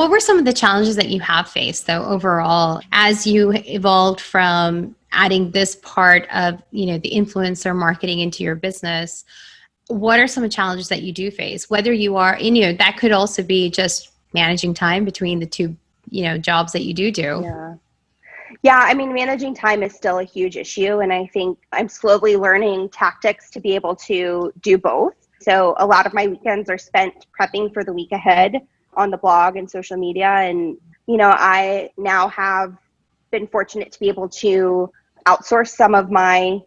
What were some of the challenges that you have faced though overall as you evolved from adding this part of, the influencer marketing into your business? What are some of the challenges that you do face? Whether you are, that could also be just managing time between the two, jobs that you do. Yeah. Yeah, I mean, managing time is still a huge issue. And I think I'm slowly learning tactics to be able to do both. So a lot of my weekends are spent prepping for the week ahead on the blog and social media. And, I now have been fortunate to be able to outsource some of my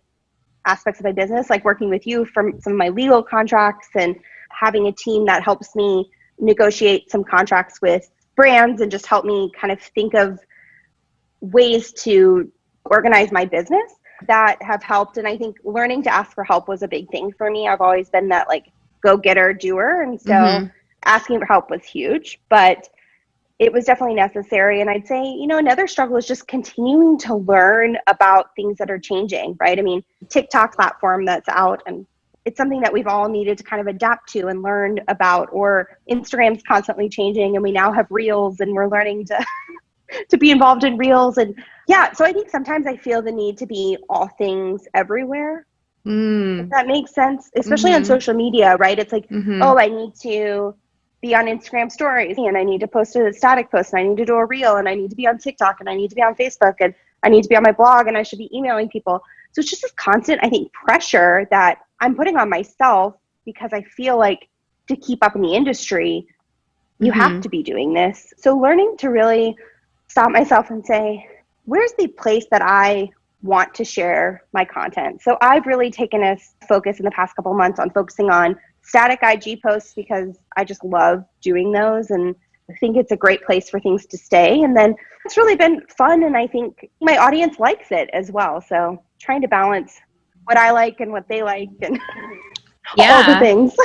aspects of my business, like working with you from some of my legal contracts and having a team that helps me negotiate some contracts with brands and just help me kind of think of ways to organize my business that have helped. And I think learning to ask for help was a big thing for me. I've always been that like go-getter doer. And so asking for help was huge, but it was definitely necessary. And I'd say, another struggle is just continuing to learn about things that are changing, right? I mean, TikTok platform that's out, and it's something that we've all needed to kind of adapt to and learn about, or Instagram's constantly changing and we now have Reels and we're learning to be involved in Reels. And yeah, so I think sometimes I feel the need to be all things everywhere. If that makes sense, especially on social media, right? It's like, oh, I need to be on Instagram stories and I need to post a static post and I need to do a reel and I need to be on TikTok and I need to be on Facebook and I need to be on my blog and I should be emailing people. So it's just this constant, I think, pressure that I'm putting on myself because I feel like to keep up in the industry, you have to be doing this. So learning to really stop myself and say, where's the place that I want to share my content? So I've really taken a focus in the past couple of months on focusing on static IG posts because I just love doing those and I think it's a great place for things to stay. And then it's really been fun and I think my audience likes it as well. So trying to balance what I like and what they like and all the things.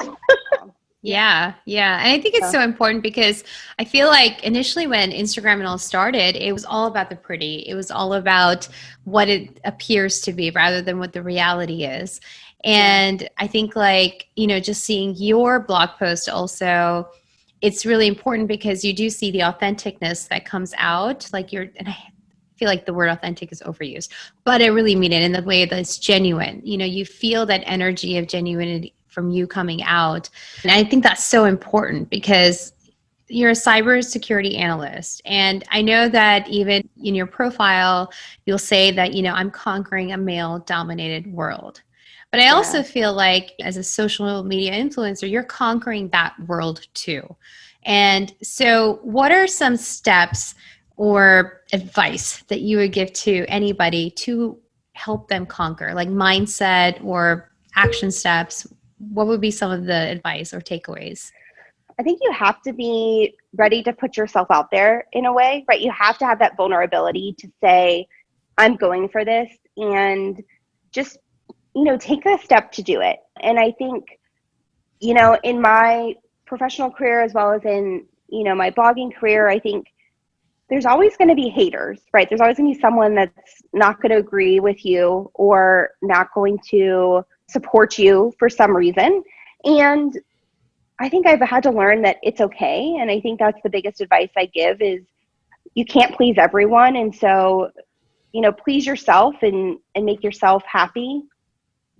Yeah. And I think it's so important because I feel like initially when Instagram and all started, it was all about the pretty. It was all about what it appears to be rather than what the reality is. And I think just seeing your blog post also, it's really important because you do see the authenticness that comes out. And I feel like the word authentic is overused, but I really mean it in the way that's genuine. You feel that energy of genuinity from you coming out. And I think that's so important because you're a cybersecurity analyst. And I know that even in your profile, you'll say that, I'm conquering a male-dominated world. But I also feel like as a social media influencer, you're conquering that world too. And so what are some steps or advice that you would give to anybody to help them conquer, like mindset or action steps? What would be some of the advice or takeaways? I think you have to be ready to put yourself out there in a way, right? You have to have that vulnerability to say, I'm going for this, and just, take a step to do it. And I think, in my professional career as well as in, my blogging career, I think there's always going to be haters, right? There's always going to be someone that's not going to agree with you or not going to support you for some reason. And I think I've had to learn that it's okay. And I think that's the biggest advice I give is you can't please everyone. And so, please yourself and make yourself happy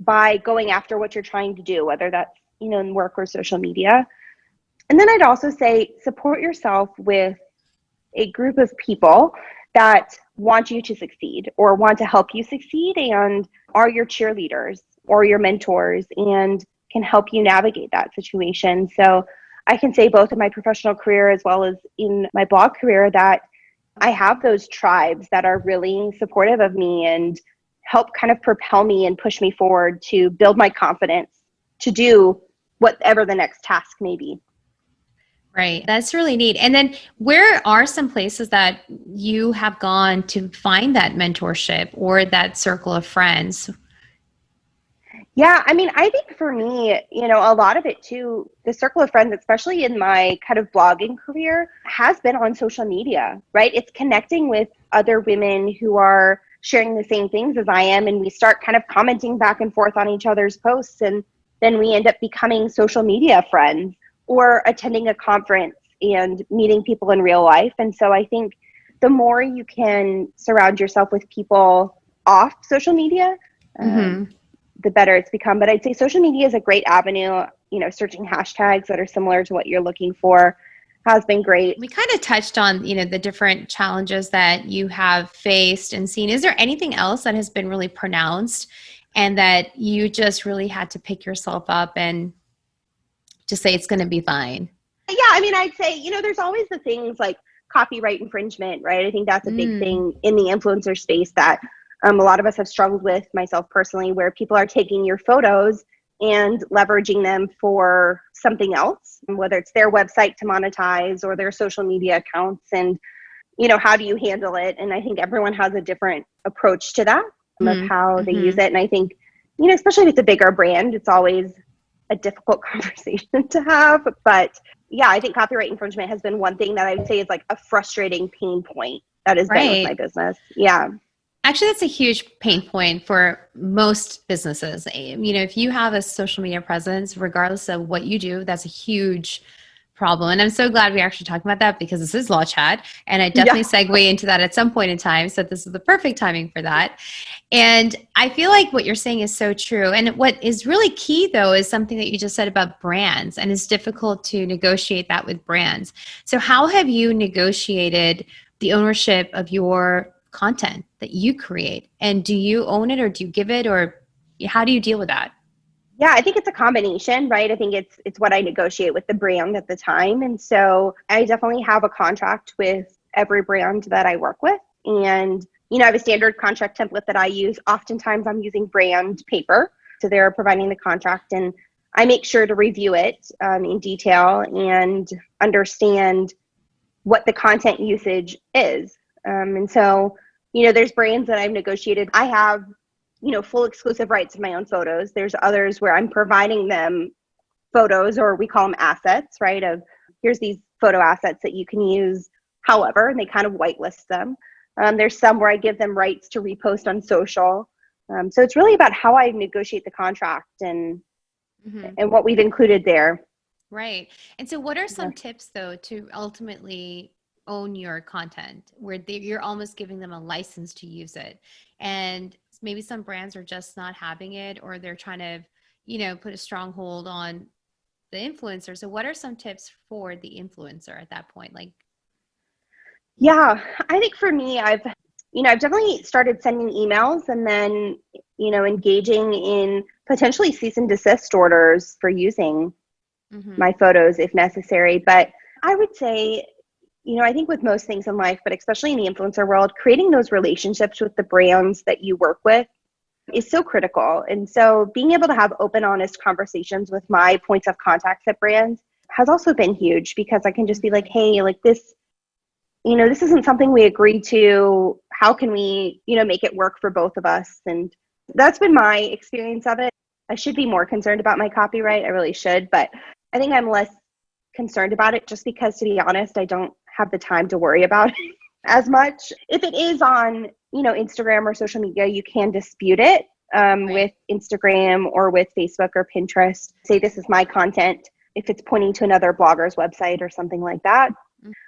by going after what you're trying to do, whether that's, in work or social media. And then I'd also say support yourself with a group of people that want you to succeed or want to help you succeed and are your cheerleaders or your mentors and can help you navigate that situation. So I can say both in my professional career as well as in my blog career that I have those tribes that are really supportive of me and help kind of propel me and push me forward to build my confidence to do whatever the next task may be. Right. That's really neat. And then where are some places that you have gone to find that mentorship or that circle of friends? Yeah, I mean, I think for me, a lot of it too, the circle of friends, especially in my kind of blogging career, has been on social media, right? It's connecting with other women who are sharing the same things as I am. And we start kind of commenting back and forth on each other's posts. And then we end up becoming social media friends or attending a conference and meeting people in real life. And so I think the more you can surround yourself with people off social media, the better it's become. But I'd say social media is a great avenue. Searching hashtags that are similar to what you're looking for has been great. We kind of touched on, the different challenges that you have faced and seen. Is there anything else that has been really pronounced and that you just really had to pick yourself up and just say it's going to be fine? Yeah, I'd say, there's always the things like copyright infringement, right? I think that's a big thing in the influencer space that a lot of us have struggled with, myself personally, where people are taking your photos and leveraging them for something else, whether it's their website to monetize or their social media accounts. And, how do you handle it? And I think everyone has a different approach to that of how they use it. And I think, especially if it's a bigger brand, it's always a difficult conversation to have. But yeah, I think copyright infringement has been one thing that I would say is like a frustrating pain point that has been with my business. Yeah. Actually, that's a huge pain point for most businesses. If you have a social media presence, regardless of what you do, that's a huge problem. And I'm so glad we actually talked about that because this is Law Chat. And I definitely segue into that at some point in time. So this is the perfect timing for that. And I feel like what you're saying is so true. And what is really key, though, is something that you just said about brands. And it's difficult to negotiate that with brands. So how have you negotiated the ownership of your content that you create? And do you own it or do you give it, or how do you deal with that? Yeah, I think it's a combination, right? I think it's what I negotiate with the brand at the time. And so I definitely have a contract with every brand that I work with. And, I have a standard contract template that I use. Oftentimes I'm using brand paper. So they're providing the contract and I make sure to review it in detail and understand what the content usage is. And so, there's brands that I've negotiated. I have full exclusive rights to my own photos. There's others where I'm providing them photos, or we call them assets, right? Of here's these photo assets that you can use however, and they kind of whitelist them. There's some where I give them rights to repost on social. So it's really about how I negotiate the contract and what we've included there. Right. And so what are some tips, though, to ultimately own your content where you're almost giving them a license to use it? And maybe some brands are just not having it, or they're trying to, put a stronghold on the influencer. So what are some tips for the influencer at that point? Yeah, I think for me, I've definitely started sending emails and then, engaging in potentially cease and desist orders for using my photos if necessary. But I would say, I think with most things in life, but especially in the influencer world, creating those relationships with the brands that you work with is so critical. And so being able to have open, honest conversations with my points of contact at brands has also been huge, because I can just be like, hey, like this, this isn't something we agreed to. How can we, make it work for both of us? And that's been my experience of it. I should be more concerned about my copyright. I really should, but I think I'm less concerned about it just because, to be honest, I don't have the time to worry about it as much. If it is on, Instagram or social media, you can dispute it with Instagram or with Facebook or Pinterest. Say this is my content if it's pointing to another blogger's website or something like that.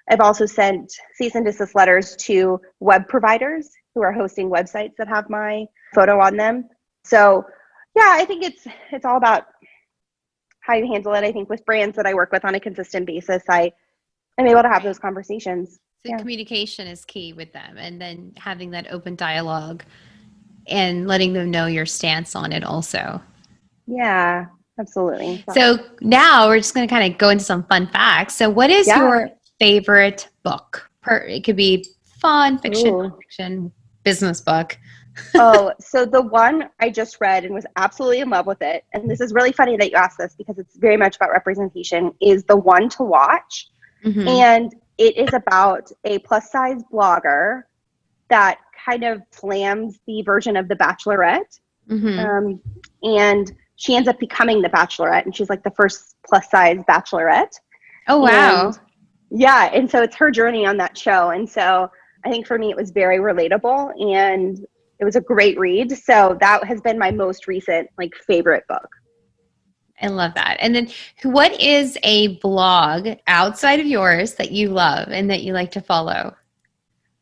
I've also sent cease and desist letters to web providers who are hosting websites that have my photo on them. So yeah, I think it's all about how you handle it. I think with brands that I work with on a consistent basis, I'm able to have those conversations. So communication is key with them, and then having that open dialogue and letting them know your stance on it also. Yeah, absolutely. So now we're just going to kind of go into some fun facts. So what is your favorite book? It could be fun, fiction, non-fiction, business book. So the one I just read and was absolutely in love with it, and this is really funny that you asked this because it's very much about representation, is The One to Watch. And it is about a plus size blogger that kind of slams the version of The Bachelorette. And she ends up becoming the Bachelorette, and she's like the first plus size Bachelorette. Oh, wow. And so it's her journey on that show. And so I think for me, it was very relatable and it was a great read. So that has been my most recent favorite book. I love that. And then what is a blog outside of yours that you love and that you like to follow?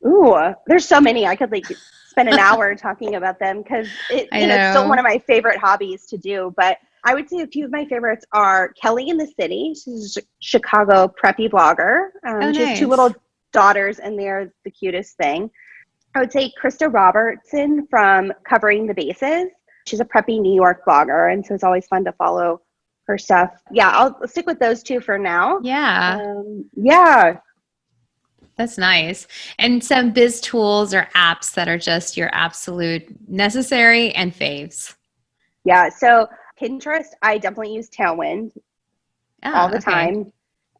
Ooh, there's so many. I could like spend an hour talking about them because it's still one know. of my favorite hobbies to do. But I would say a few of my favorites are Kelly in the City. She's a Chicago preppy blogger. Oh, She has two nice. little daughters, and they're the cutest thing. I would say Krista Robertson from Covering the Bases. She's a preppy New York blogger, and so it's always fun to follow her stuff. Yeah, I'll stick with those two for now. Yeah, Yeah. that's nice. And some biz tools or apps that are just your absolute necessary and faves. Yeah. So Pinterest, I definitely use Tailwind all Ah, the okay. time.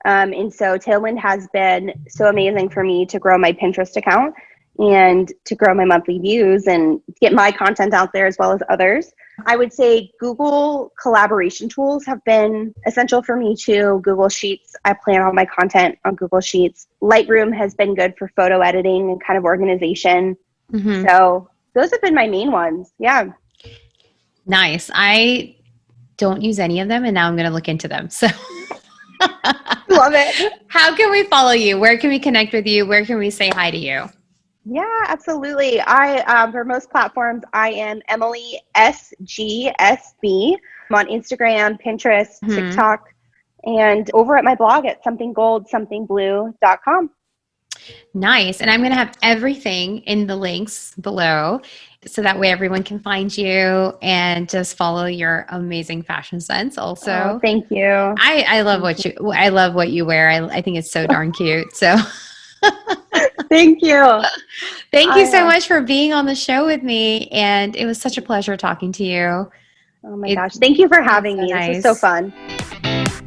And so Tailwind has been so amazing for me to grow my Pinterest account and to grow my monthly views and get my content out there as well as others. I would say Google collaboration tools have been essential for me too. Google Sheets, I plan all my content on Google Sheets. Lightroom has been good for photo editing and kind of organization. Hmm. So those have been my main ones. Yeah. Nice. I don't use any of them, and now I'm going to look into them. So, Love it. how can we follow you? Where can we connect with you? Where can we say hi to you? Yeah, absolutely. For most platforms, I am Emily SGSB. I'm on Instagram, Pinterest, Hmm. TikTok, and over at my blog at somethinggold.somethingblue.com. Nice. And I'm going to have everything in the links below so that way everyone can find you and just follow your amazing fashion sense Oh, also. thank you. I love Thank what you. I love what you wear. I think it's so darn cute. So Thank you. thank you I, so much for being on the show with me. And it was such a pleasure talking to you. oh my It, gosh. Thank you for it's having so me. This was so nice. fun.